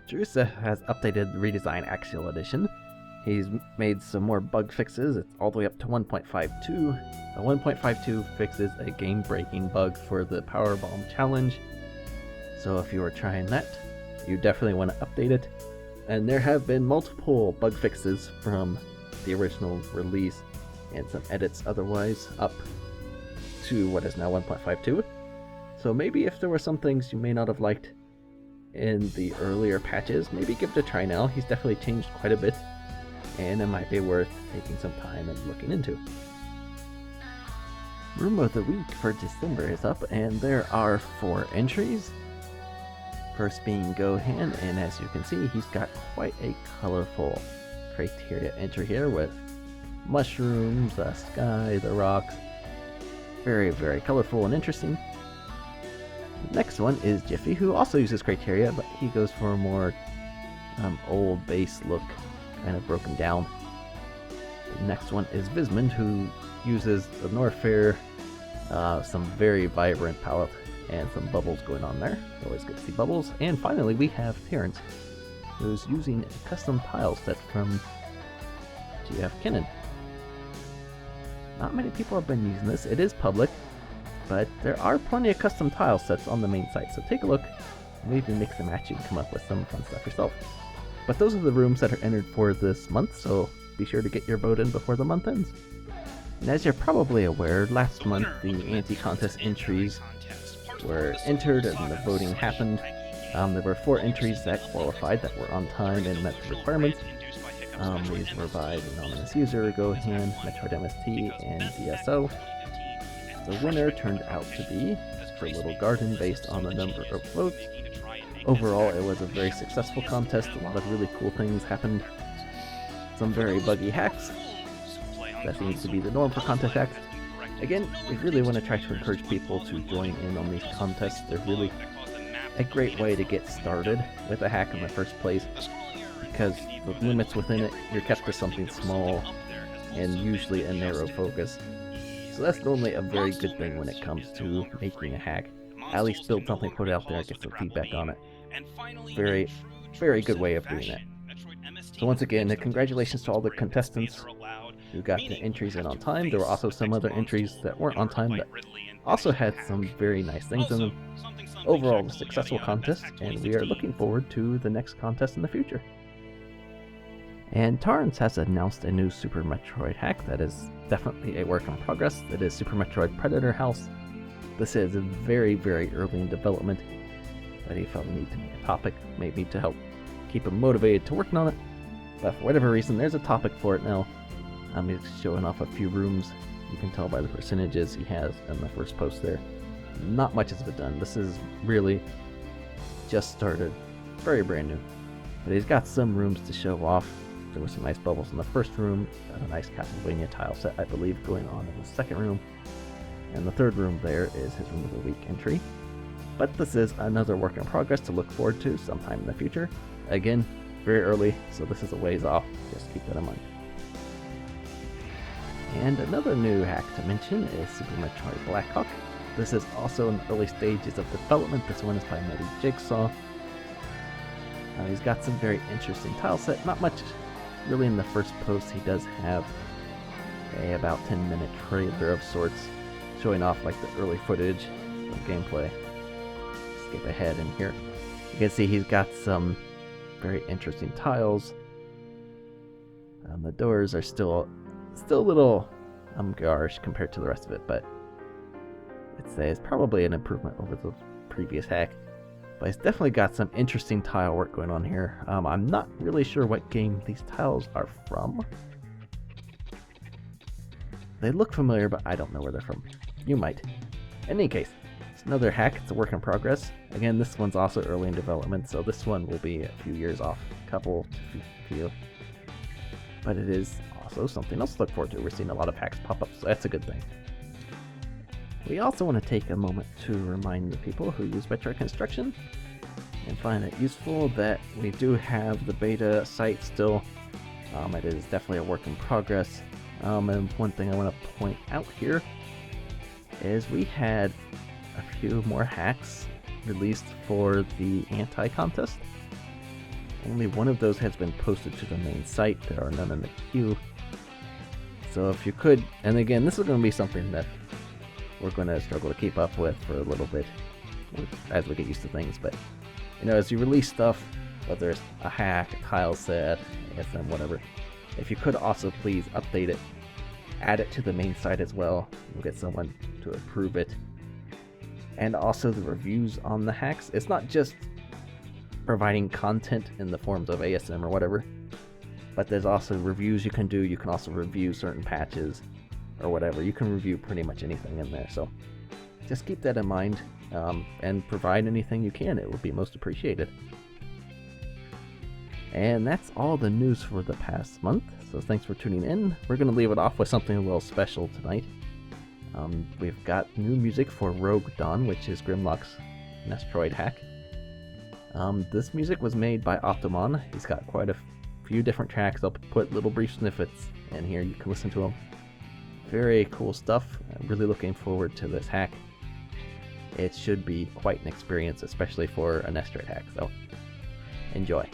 Jigsaw has updated the Redesign Axial Edition. He's made some more bug fixes. It's all the way up to 1.52. The 1.52 fixes a game-breaking bug for the Power Bomb Challenge. So if you were trying that, you definitely want to update it. And there have been multiple bug fixes from the original release and some edits otherwise up to what is now 1.52. So maybe if there were some things you may not have liked in the earlier patches, maybe give it a try now. He's definitely changed quite a bit, and it might be worth taking some time and looking into. Room of the Week for December is up, and there are 4 entries. First being Gohan, and as you can see, he's got quite a colorful criteria entry here with mushrooms, the sky, the rocks. Very, very colorful and interesting. The next one is Jiffy, who also uses criteria, but he goes for a more old base look, kind of broken down. The next one is Vismond, who uses the Norfair, some very vibrant palette, and some bubbles going on there. Always good to see bubbles. And finally, we have Terrence, who's using a custom tile set from GF Kinnan. Not many people have been using this. It is public, but there are plenty of custom tile sets on the main site, so take a look. Maybe mix and match and come up with some fun stuff yourself. But those are the rooms that are entered for this month, so be sure to get your vote in before the month ends. And as you're probably aware, last month the anti-contest entries were entered and the voting happened. There were 4 entries that qualified that were on time and met the requirements. These were by the Anonymous User, Gohan, Metroid MST, and DSO. The winner turned out to be for Little Garden based on the number of votes. Overall, it was a very successful contest. A lot of really cool things happened. Some very buggy hacks. That seems to be the norm for contest hacks. Again, we really want to try to encourage people to join in on these contests. They're really a great way to get started with a hack in the first place, because the limits within it, you're kept to something small and usually a narrow focus. So that's normally a very good thing when it comes to making a hack. At least build something, put it out there, get some feedback on it. Very, very good way of doing it. So once again, congratulations to all the contestants who got the entries in on time. There were also some other entries that weren't on time that also had some very nice things in them. Overall, a successful contest, and we are looking forward to the next contest in the future. And Torrance has announced a new Super Metroid hack that is definitely a work in progress. It is Super Metroid Predator House. This is very, very early in development, but he felt the need to make a topic, maybe to help keep him motivated to working on it. But for whatever reason, there's a topic for it now. He's showing off a few rooms. You can tell by the percentages he has in the first post there. Not much has been done. This is really just started. Very brand new. But he's got some rooms to show off. There were some nice bubbles in the first room. Got a nice Castlevania tile set, I believe, going on in the second room. And the third room there is his Room of the Week entry. But this is another work in progress to look forward to sometime in the future. Again, very early, so this is a ways off. Just keep that in mind. And another new hack to mention is Super Metroid Blackhawk. This is also in the early stages of development. This one is by Jigsaw. He's got some very interesting tile set. Not much really in the first post. He does have about 10-minute trailer of sorts showing off like the early footage of gameplay. Skip ahead in here. You can see he's got some very interesting tiles. The doors are still a little garish compared to the rest of it, but I'd say it's probably an improvement over the previous hack. But it's definitely got some interesting tile work going on here. I'm not really sure what game these tiles are from. They look familiar, but I don't know where they're from. You might. In any case, it's another hack. It's a work in progress. Again, this one's also early in development, so this one will be a few years off. Couple to few. But it is also something else to look forward to. We're seeing a lot of hacks pop up, so that's a good thing. We also want to take a moment to remind the people who use MetroidConstruction and find it useful that we do have the beta site still. It is definitely a work in progress. And one thing I want to point out here is we had a few more hacks released for the anti-contest. Only one of those has been posted to the main site. There are none in the queue. So if you could, and again, this is going to be something that we're going to struggle to keep up with for a little bit as we get used to things, but as you release stuff, whether it's a hack, a tile set, ASM, whatever, if you could also please update it, add it to the main site as well. We'll get someone to approve it. And also the reviews on the hacks. It's not just providing content in the forms of ASM or whatever, but there's also reviews you can do. You can also review certain patches or whatever. You can review pretty much anything in there. So just keep that in mind, and provide anything you can. It would be most appreciated. And that's all the news for the past month. So thanks for tuning in. We're going to leave it off with something a little special tonight. We've got new music for Rogue Dawn, which is Grimlock's Nestroid hack. This music was made by Optimon. He's got quite a few different tracks. I'll put little brief snippets in here. You can listen to them. Very cool stuff. I'm really looking forward to this hack. It should be quite an experience, especially for a Nestroid hack. So enjoy.